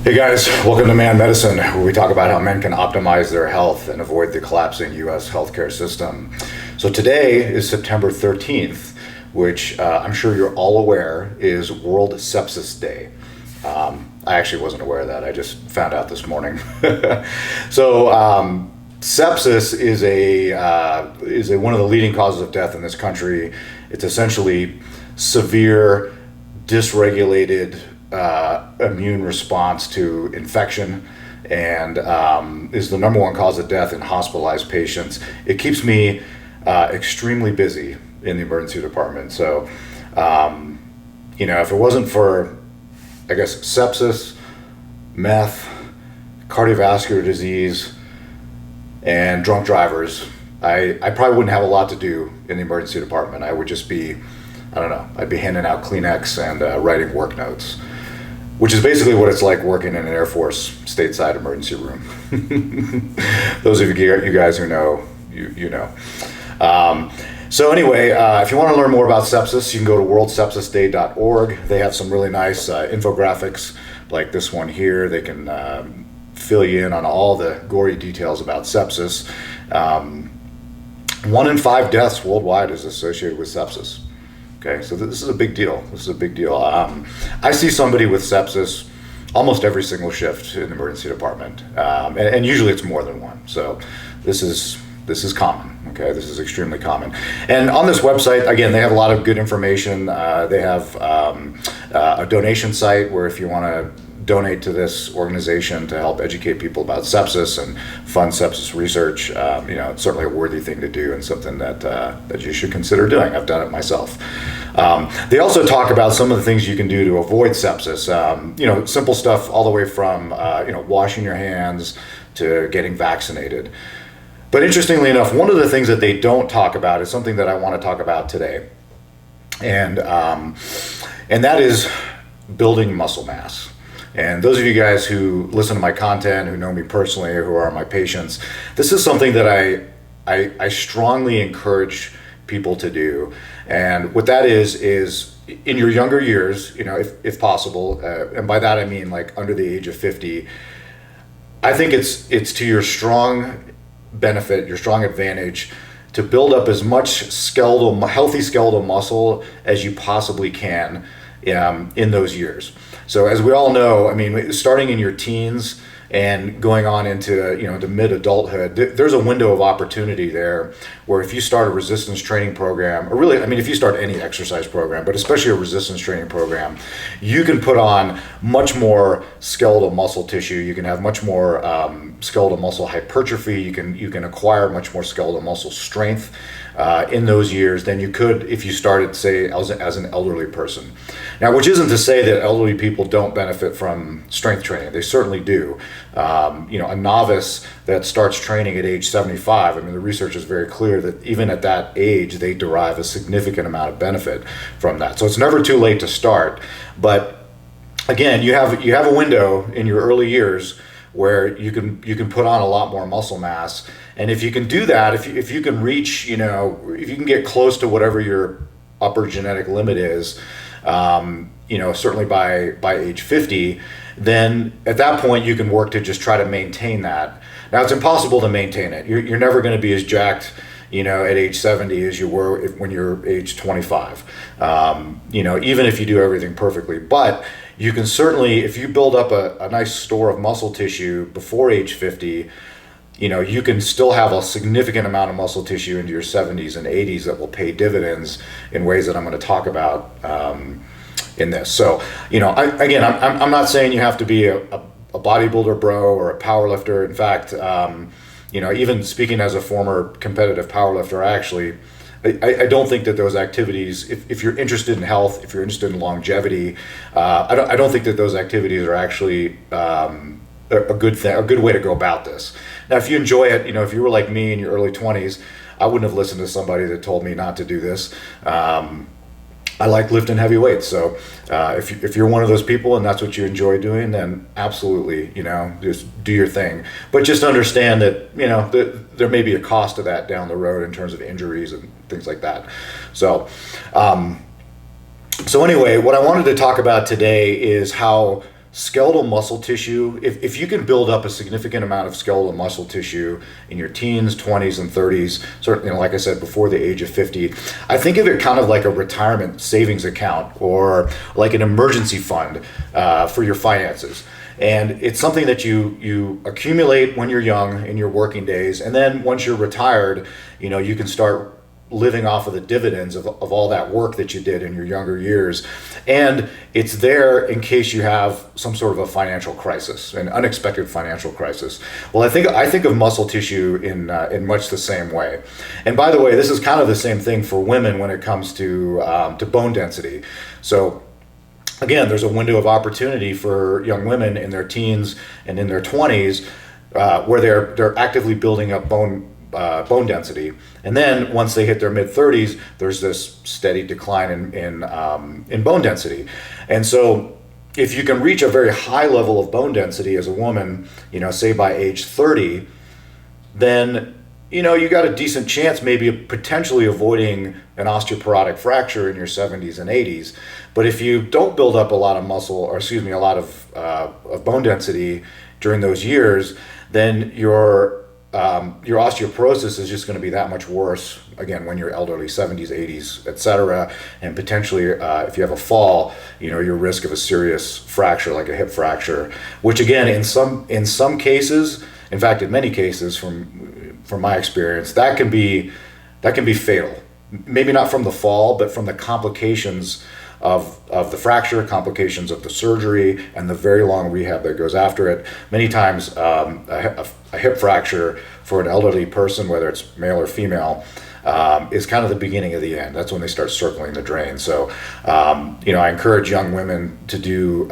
Hey guys, welcome to Man Medicine, where we talk about how men can optimize their health and avoid the collapsing U.S. healthcare system. So today is September 13th, which I'm sure you're all aware is World Sepsis Day. I actually wasn't aware of that. I just found out this morning. So sepsis is one of the leading causes of death in this country. It's essentially severe, dysregulated immune response to infection, and is the number one cause of death in hospitalized patients. It keeps me extremely busy in the emergency department. So, if it wasn't for, I guess, sepsis, meth, cardiovascular disease, and drunk drivers, I probably wouldn't have a lot to do in the emergency department. I would just be, I'd be handing out Kleenex and writing work notes, which is basically what it's like working in an Air Force stateside emergency room. Those of you guys who know, you know. So anyway, if you want to learn more about sepsis, you can go to worldsepsisday.org. They have some really nice infographics like this one here. They can fill you in on all the gory details about sepsis. 1 in 5 deaths worldwide is associated with sepsis. Okay, so this is a big deal. I see somebody with sepsis almost every single shift in the emergency department, and usually it's more than one. So this is common. Okay, this is extremely common. And on this website, again, they have a lot of good information. They have a donation site where if you want to donate to this organization to help educate people about sepsis and fund sepsis research, it's certainly a worthy thing to do and something that you should consider doing. I've done it myself. They also talk about some of the things you can do to avoid sepsis. Simple stuff all the way from washing your hands to getting vaccinated. But interestingly enough, one of the things that they don't talk about is something that I want to talk about today, and that is building muscle mass. And those of you guys who listen to my content, who know me personally, or who are my patients, this is something that I strongly encourage people to do. And what that is in your younger years, if possible, and by that I mean like under the age of 50, I think it's to your strong benefit, your strong advantage, to build up as much healthy skeletal muscle as you possibly can in those years. So as we all know, starting in your teens and going on into mid-adulthood, there's a window of opportunity there where if you start a resistance training program, or really, if you start any exercise program, but especially a resistance training program, you can put on much more skeletal muscle tissue. You can have much more skeletal muscle hypertrophy. You can acquire much more skeletal muscle strength in those years than you could if you started, say, as an elderly person. Now, which isn't to say that elderly people don't benefit from strength training. They certainly do. A novice that starts training at age 75, the research is very clear that even at that age, they derive a significant amount of benefit from that. So it's never too late to start. But again, you have a window in your early years where you can put on a lot more muscle mass. And if you can do that, if you can reach, if you can get close to whatever your upper genetic limit is, certainly by age 50, then at that point you can work to just try to maintain that. Now it's impossible to maintain it. You're never going to be as jacked, at age 70 as you were when you're age 25. Even if you do everything perfectly, but you can certainly, if you build up a nice store of muscle tissue before age 50, you can still have a significant amount of muscle tissue into your 70s and 80s that will pay dividends in ways that I'm going to talk about in this. So, I'm not saying you have to be a bodybuilder bro or a power lifter. In fact, even speaking as a former competitive power lifter, I don't think that those activities, if you're interested in health, if you're interested in longevity, I don't think that those activities are actually a good way to go about this. Now, if you enjoy it, if you were like me in your early 20s, I wouldn't have listened to somebody that told me not to do this. I like lifting heavy weights, so if you're one of those people and that's what you enjoy doing, then absolutely, just do your thing. But just understand that, there may be a cost to that down the road in terms of injuries and things like that. So anyway, what I wanted to talk about today is how skeletal muscle tissue, if you can build up a significant amount of skeletal muscle tissue in your teens, 20s, and 30s, certainly, like I said, before the age of 50, I think of it kind of like a retirement savings account or like an emergency fund for your finances. And it's something that you accumulate when you're young in your working days, and then once you're retired, you can start living off of the dividends of all that work that you did in your younger years. And it's there in case you have some sort of a financial crisis, an unexpected financial crisis. Well, I think of muscle tissue in much the same way. And by the way, this is kind of the same thing for women when it comes to bone density. So again, there's a window of opportunity for young women in their teens and in their 20s where they're actively building up bone density, and then once they hit their mid 30s, there's this steady decline in bone density. And so, if you can reach a very high level of bone density as a woman, say by age 30, then you got a decent chance maybe of potentially avoiding an osteoporotic fracture in your 70s and 80s. But if you don't build up a lot of a lot of bone density during those years, then your osteoporosis is just going to be that much worse, again, when you're elderly, 70s, 80s, etc. And potentially, if you have a fall, your risk of a serious fracture, like a hip fracture, which again, in some cases, in fact, in many cases, from my experience, that can be fatal. Maybe not from the fall, but from the complications of the fracture, complications of the surgery, and the very long rehab that goes after it. Many times, a hip fracture for an elderly person, whether it's male or female, is kind of the beginning of the end. That's when they start circling the drain. So, I encourage young women to do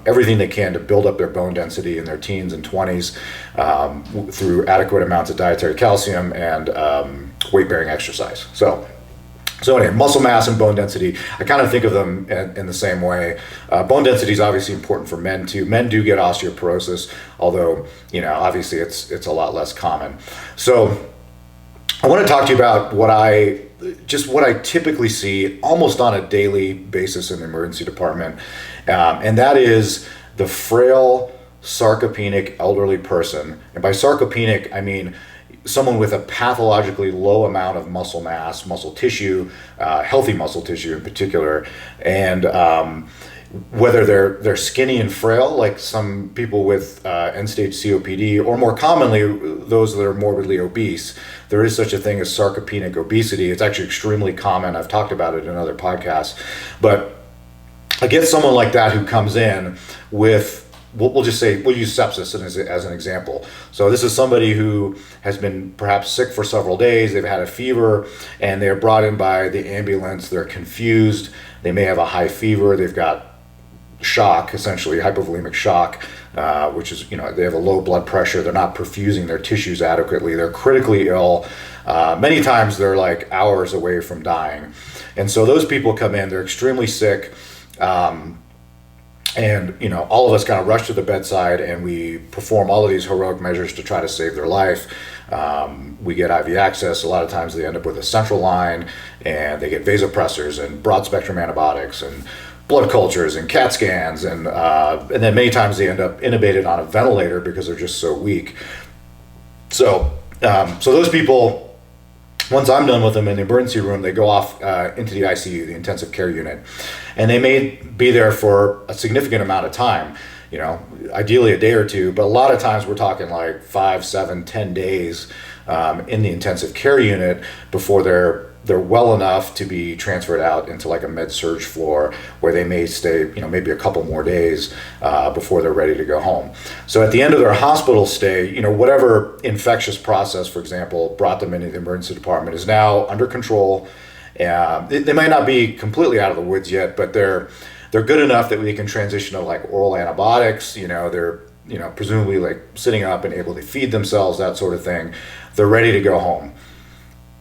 everything they can to build up their bone density in their teens and 20s through adequate amounts of dietary calcium and weight-bearing exercise. So anyway, muscle mass and bone density, I kind of think of them in the same way. Bone density is obviously important for men too. Men do get osteoporosis, although, obviously it's a lot less common. So I want to talk to you about what I typically see almost on a daily basis in the emergency department. And that is the frail, sarcopenic elderly person. And by sarcopenic, I mean someone with a pathologically low amount of muscle mass, muscle tissue, healthy muscle tissue in particular, and whether they're skinny and frail, like some people with end-stage COPD, or more commonly, those that are morbidly obese. There is such a thing as sarcopenic obesity. It's actually extremely common. I've talked about it in other podcasts. But I get someone like that who comes in with, we'll use sepsis as an example. So this is somebody who has been perhaps sick for several days, they've had a fever, and they're brought in by the ambulance, they're confused, they may have a high fever, they've got shock, essentially hypovolemic shock, which is, they have a low blood pressure, they're not perfusing their tissues adequately, they're critically ill, many times they're like hours away from dying. And so those people come in, they're extremely sick, and all of us kind of rush to the bedside and we perform all of these heroic measures to try to save their life. We get IV access. A lot of times they end up with a central line, and they get vasopressors and broad spectrum antibiotics and blood cultures and CAT scans, and then many times they end up intubated on a ventilator because they're just so weak. So those people, once I'm done with them in the emergency room, they go off into the ICU, the intensive care unit, and they may be there for a significant amount of time, ideally a day or two, but a lot of times we're talking like 5, 7, 10 days in the intensive care unit before they're well enough to be transferred out into like a med surg floor where they may stay, maybe a couple more days before they're ready to go home. So at the end of their hospital stay, whatever infectious process, for example, brought them into the emergency department is now under control. They might not be completely out of the woods yet, but they're good enough that we can transition to like oral antibiotics. They're presumably like sitting up and able to feed themselves, that sort of thing. They're ready to go home.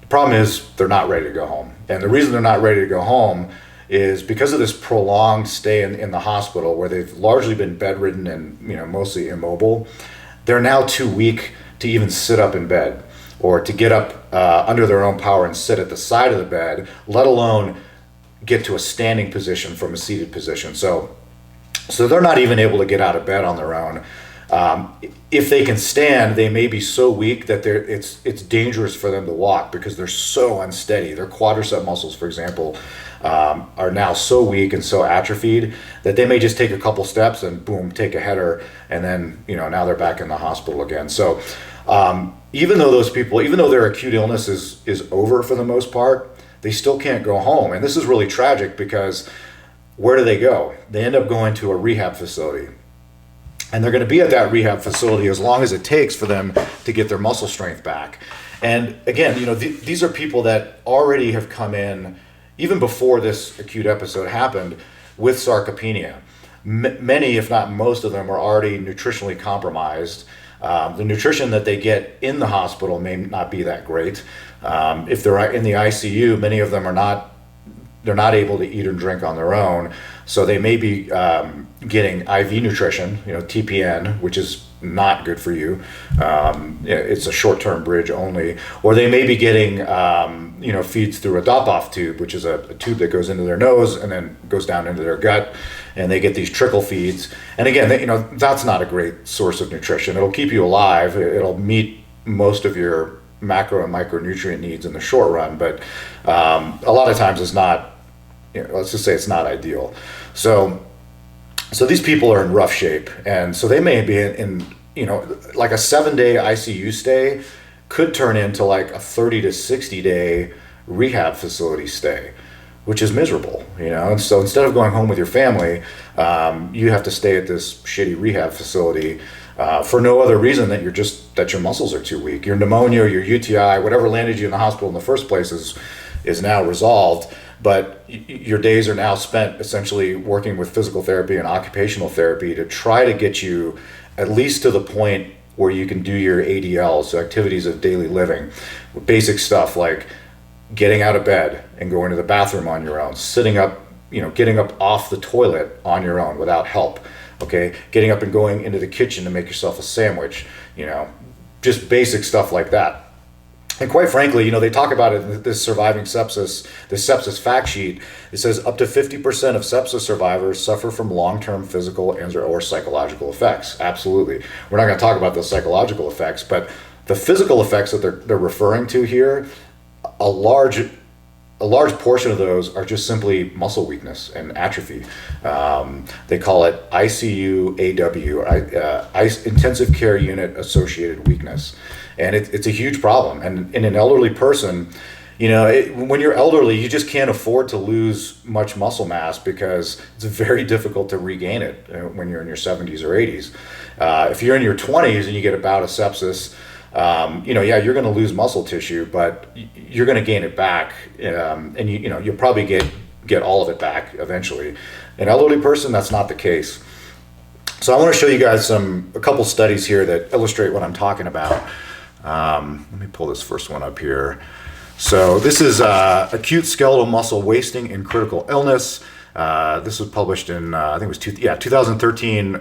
Problem is, they're not ready to go home. And the reason they're not ready to go home is because of this prolonged stay in the hospital where they've largely been bedridden and mostly immobile. They're now too weak to even sit up in bed or to get up under their own power and sit at the side of the bed, let alone get to a standing position from a seated position. So So they're not even able to get out of bed on their own. If they can stand, they may be so weak that it's dangerous for them to walk because they're so unsteady. Their quadricep muscles, for example, are now so weak and so atrophied that they may just take a couple steps and boom, take a header, and then now they're back in the hospital again. So even though their acute illness is over for the most part, they still can't go home. And this is really tragic because where do they go? They end up going to a rehab facility. And they're going to be at that rehab facility as long as it takes for them to get their muscle strength back. And again, these are people that already have come in, even before this acute episode happened, with sarcopenia. Many, if not most of them, are already nutritionally compromised. The nutrition that they get in the hospital may not be that great. If they're in the ICU, many of them they're not able to eat and drink on their own. So they may be getting IV nutrition, TPN, which is not good for you. It's a short-term bridge only. Or they may be getting, feeds through a drop-off tube, which is a tube that goes into their nose and then goes down into their gut, and they get these trickle feeds. And again, that's not a great source of nutrition. It'll keep you alive. It'll meet most of your macro and micronutrient needs in the short run, but a lot of times it's not. Let's just say it's not ideal. So these people are in rough shape, and so they may be in like a 7-day ICU stay could turn into like a 30 to 60-day rehab facility stay, which is miserable, And so instead of going home with your family, you have to stay at this shitty rehab facility for no other reason than that your muscles are too weak. Your pneumonia or your UTI, whatever landed you in the hospital in the first place, is now resolved. But your days are now spent essentially working with physical therapy and occupational therapy to try to get you at least to the point where you can do your ADLs, so activities of daily living, basic stuff like getting out of bed and going to the bathroom on your own, sitting up, getting up off the toilet on your own without help, okay? Getting up and going into the kitchen to make yourself a sandwich, just basic stuff like that. And quite frankly, they talk about it in this surviving sepsis, this sepsis fact sheet. It says up to 50% of sepsis survivors suffer from long-term physical or psychological effects. Absolutely. We're not going to talk about those psychological effects, but the physical effects that they're referring to here, a large portion of those are just simply muscle weakness and atrophy. They call it ICU-AW, intensive care unit associated weakness. And it's a huge problem. And in an elderly person, when you're elderly, you just can't afford to lose much muscle mass because it's very difficult to regain it when you're in your 70s or 80s. If you're in your 20s and you get a bout of sepsis, you're going to lose muscle tissue, but you're going to gain it back, and you'll probably get all of it back eventually. An elderly person, that's not the case. So I want to show you guys a couple studies here that illustrate what I'm talking about. Let me pull this first one up here. So this is acute skeletal muscle wasting in critical illness. This was published in I think it was 2013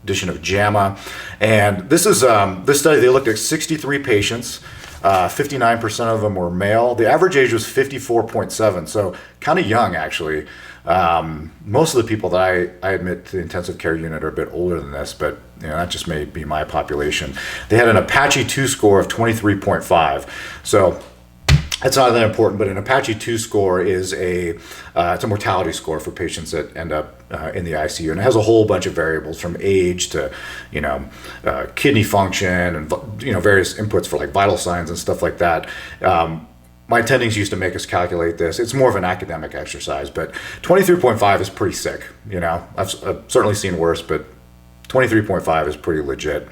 edition of JAMA, and this is this study. They looked at 63 patients. 59% of them were male. The average age was 54.7, so kind of young actually. Most of the people that I admit to the intensive care unit are a bit older than this, but that just may be my population. They had an Apache 2 score of 23.5. So that's not that important, but an Apache 2 score is it's a mortality score for patients that end up in the ICU, and it has a whole bunch of variables from age to kidney function and various inputs for like vital signs and stuff like that. My attendings used to make us calculate this. It's more of an academic exercise, but 23.5 is pretty sick. I've certainly seen worse, but 23.5 is pretty legit.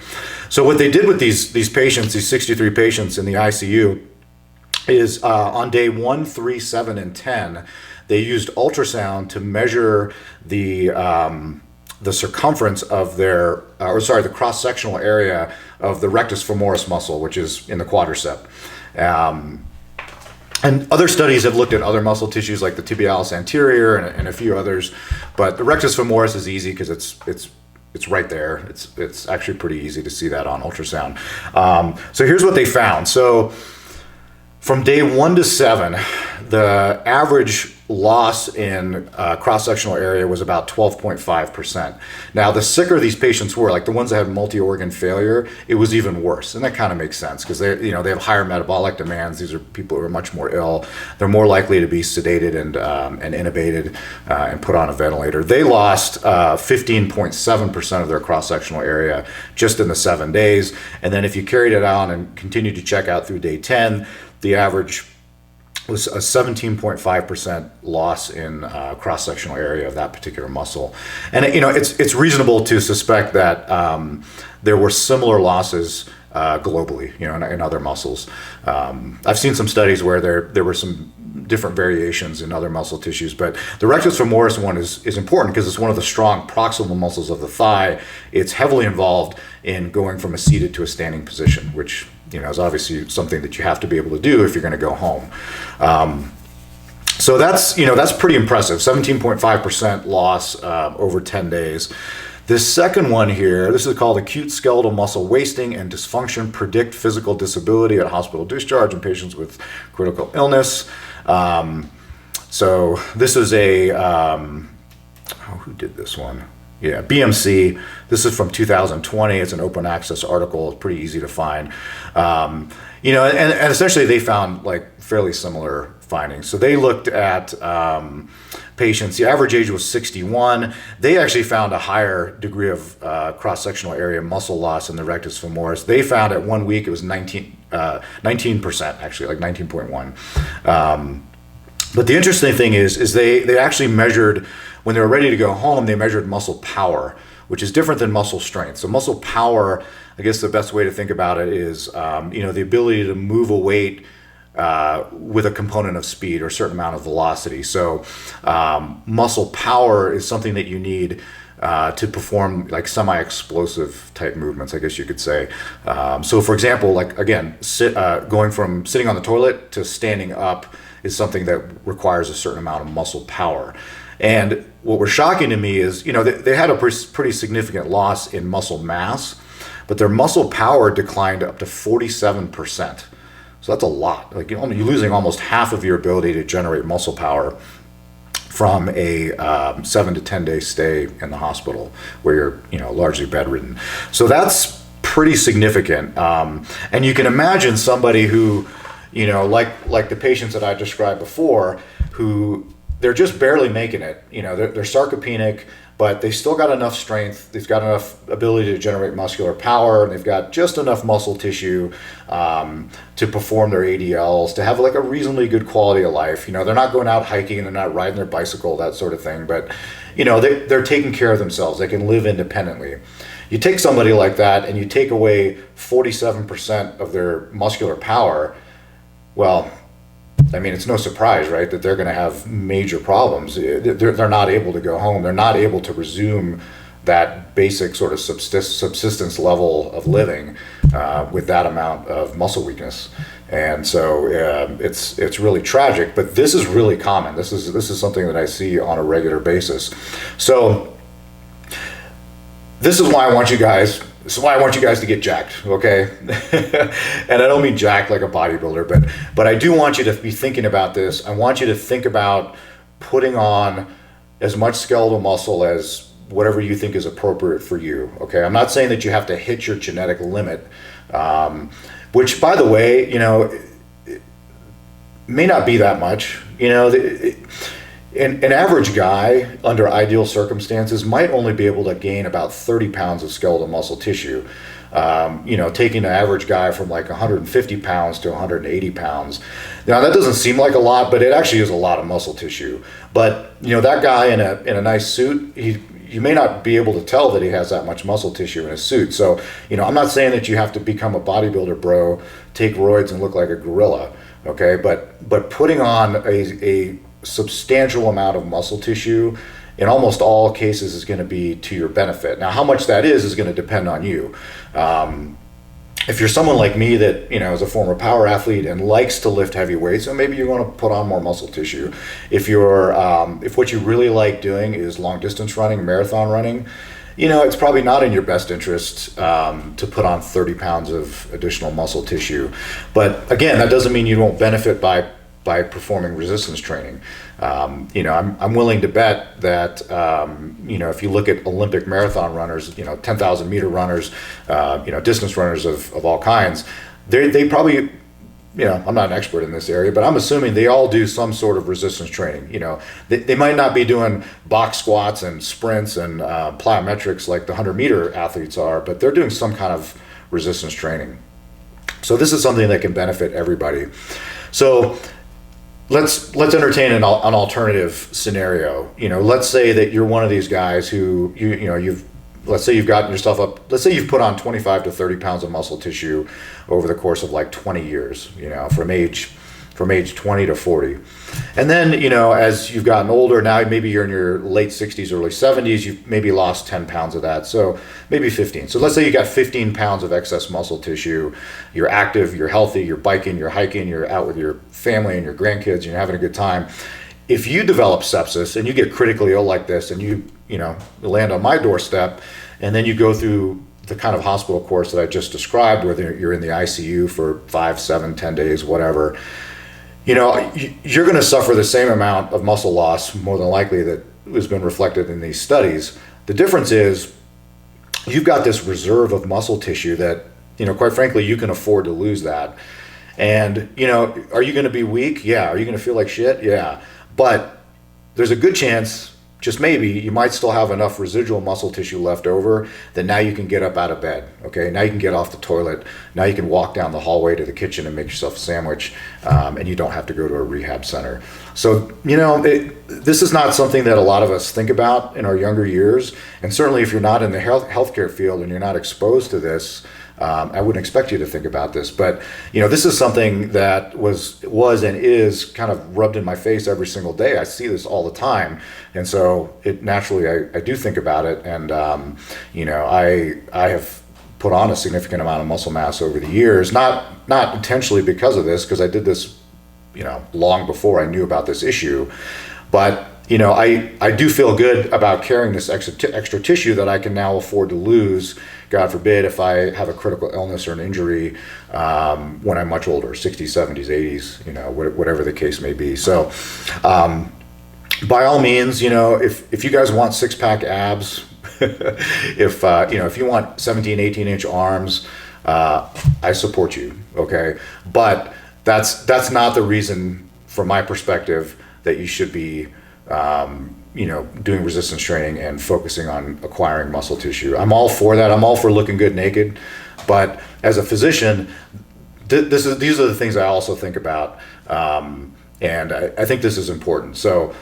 So what they did with these patients, these 63 patients in the ICU, is on day 1, 3, 7, and 10, they used ultrasound to measure the circumference of the cross-sectional area of the rectus femoris muscle, which is in the quadricep. And other studies have looked at other muscle tissues like the tibialis anterior and a few others, but the rectus femoris is easy because it's right there. It's actually pretty easy to see that on ultrasound. So here's what they found. So from day 1 to 7, the average loss in cross-sectional area was about 12.5%. Now, the sicker these patients were, like the ones that had multi-organ failure, it was even worse. And that kind of makes sense because they have higher metabolic demands. These are people who are much more ill. They're more likely to be sedated and intubated and put on a ventilator. They lost 15.7% of their cross-sectional area just in the 7 days. And then if you carried it on and continued to check out through day 10, the average was a 17.5% loss in cross-sectional area of that particular muscle. And it's reasonable to suspect that there were similar losses globally, in other muscles. I've seen some studies where there were some different variations in other muscle tissues, but the rectus femoris one is important because it's one of the strong proximal muscles of the thigh. It's heavily involved in going from a seated to a standing position, which is obviously something that you have to be able to do if you're going to go home. So that's pretty impressive. 17.5% loss over 10 days. This second one here, this is called acute skeletal muscle wasting and dysfunction predict physical disability at hospital discharge in patients with critical illness. So this is who did this one? Yeah, BMC. This is from 2020. It's an open access article. It's pretty easy to find. And essentially they found like fairly similar findings. So they looked at patients. The average age was 61. They actually found a higher degree of cross-sectional area muscle loss in the rectus femoris. They found at 1 week it was 19%, actually, like 19.1. But the interesting thing is they actually measured, when they were ready to go home, they measured muscle power, which is different than muscle strength. So muscle power, I guess the best way to think about it is, the ability to move a weight with a component of speed or a certain amount of velocity. So muscle power is something that you need to perform like semi-explosive type movements, I guess you could say. So for example, like again, going from sitting on the toilet to standing up is something that requires a certain amount of muscle power. And what was shocking to me is, they had a pretty significant loss in muscle mass, but their muscle power declined up to 47%. So that's a lot. Like you're losing almost half of your ability to generate muscle power from a 7 to 10 day stay in the hospital where you're largely bedridden. So that's pretty significant. And you can imagine somebody who, like the patients that I described before, who they're just barely making it. They're sarcopenic, but they still got enough strength. They've got enough ability to generate muscular power, and they've got just enough muscle tissue to perform their ADLs, to have like a reasonably good quality of life. They're not going out hiking, they're not riding their bicycle, that sort of thing, but they're taking care of themselves. They can live independently. You take somebody like that and you take away 47% of their muscular power, well, I mean, it's no surprise, right, that they're going to have major problems. They're not able to go home. They're not able to resume that basic sort of subsistence level of living with that amount of muscle weakness. And so it's really tragic, but this is really common. This is something that I see on a regular basis. So this is why I want you guys to get jacked, okay? And I don't mean jacked like a bodybuilder, but I do want you to be thinking about this. I want you to think about putting on as much skeletal muscle as whatever you think is appropriate for you, okay? I'm not saying that you have to hit your genetic limit, which, by the way, it may not be that much. An average guy under ideal circumstances might only be able to gain about 30 pounds of skeletal muscle tissue. Taking an average guy from like 150 pounds to 180 pounds. Now that doesn't seem like a lot, but it actually is a lot of muscle tissue. But that guy in a nice suit, you may not be able to tell that he has that much muscle tissue in his suit. So, I'm not saying that you have to become a bodybuilder bro, take roids and look like a gorilla, okay? But putting on a substantial amount of muscle tissue in almost all cases is going to be to your benefit. Now, how much that is going to depend on you. If you're someone like me that is a former power athlete and likes to lift heavy weights, so maybe you want to put on more muscle tissue. If what you really like doing is long distance running, marathon running, it's probably not in your best interest to put on 30 pounds of additional muscle tissue. But again, that doesn't mean you won't benefit by by performing resistance training. I'm willing to bet that, if you look at Olympic marathon runners, 10,000 meter runners, distance runners of all kinds, they probably, I'm not an expert in this area, but I'm assuming they all do some sort of resistance training. They might not be doing box squats and sprints and plyometrics like the 100-meter athletes are, but they're doing some kind of resistance training. So this is something that can benefit everybody. So let's entertain an alternative scenario. Let's say that you're one of these guys who let's say you've gotten yourself up. Let's say you've put on 25 to 30 pounds of muscle tissue over the course of like 20 years. From age 20 to 40, and then as you've gotten older, now maybe you're in your late 60s, early 70s. You've maybe lost 10 pounds of that, so maybe 15. So let's say you got 15 pounds of excess muscle tissue. You're active, you're healthy, you're biking, you're hiking, you're out with your family and your grandkids, and you're having a good time. If you develop sepsis and you get critically ill like this, and you land on my doorstep, and then you go through the kind of hospital course that I just described, where you're in the ICU for 5, 7, 10 days, whatever, you're going to suffer the same amount of muscle loss, more than likely, that has been reflected in these studies. The difference is you've got this reserve of muscle tissue that, quite frankly, you can afford to lose that. And, are you going to be weak? Yeah. Are you going to feel like shit? Yeah. But there's a good chance, just maybe, you might still have enough residual muscle tissue left over that now you can get up out of bed. Okay, now you can get off the toilet. Now you can walk down the hallway to the kitchen and make yourself a sandwich, and you don't have to go to a rehab center. So, this is not something that a lot of us think about in our younger years. And certainly if you're not in the healthcare field and you're not exposed to this, I wouldn't expect you to think about this, but this is something that was and is kind of rubbed in my face every single day. I see this all the time, and so it naturally I do think about it. And I have put on a significant amount of muscle mass over the years, not intentionally because of this, because I did this long before I knew about this issue, but I do feel good about carrying this extra tissue that I can now afford to lose, God forbid, if I have a critical illness or an injury when I'm much older, 60s, 70s, 80s, whatever the case may be. So by all means, if you guys want six-pack abs, if you want 17, 18-inch arms, I support you, okay? But that's not the reason, from my perspective, that you should be doing resistance training and focusing on acquiring muscle tissue. I'm all for that. I'm all for looking good naked. But as a physician, these are the things I also think about. And I think this is important. So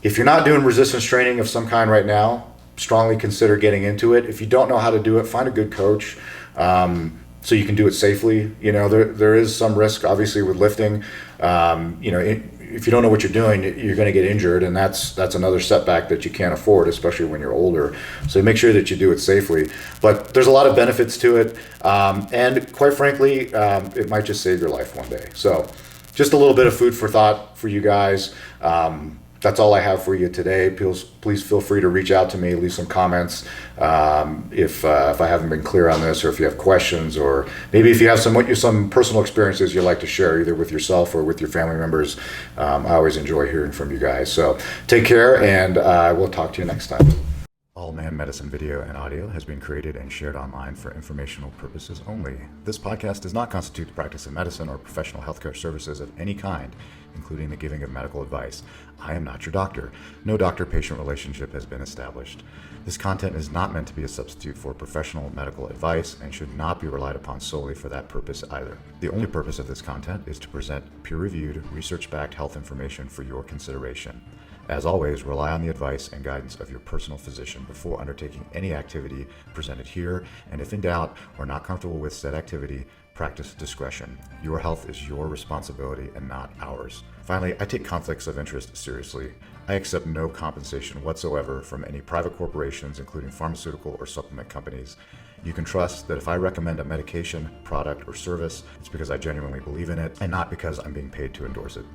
if you're not doing resistance training of some kind right now, strongly consider getting into it. If you don't know how to do it, find a good coach so you can do it safely. There is some risk, obviously, with lifting. If you don't know what you're doing, you're going to get injured, and that's another setback that you can't afford, especially when you're older. So make sure that you do it safely. But there's a lot of benefits to it, and quite frankly, it might just save your life one day. So just a little bit of food for thought for you guys. That's all I have for you today. Please feel free to reach out to me, leave some comments if I haven't been clear on this, or if you have questions, or maybe if you have some personal experiences you'd like to share, either with yourself or with your family members. I always enjoy hearing from you guys. So take care, and we'll talk to you next time. All Man Medicine video and audio has been created and shared online for informational purposes only. This podcast does not constitute the practice of medicine or professional healthcare services of any kind, including the giving of medical advice. I am not your doctor. No doctor-patient relationship has been established. This content is not meant to be a substitute for professional medical advice and should not be relied upon solely for that purpose either. The only purpose of this content is to present peer-reviewed, research-backed health information for your consideration. As always, rely on the advice and guidance of your personal physician before undertaking any activity presented here, and if in doubt or not comfortable with said activity, practice discretion. Your health is your responsibility and not ours. Finally, I take conflicts of interest seriously. I accept no compensation whatsoever from any private corporations, including pharmaceutical or supplement companies. You can trust that if I recommend a medication, product, or service, it's because I genuinely believe in it and not because I'm being paid to endorse it.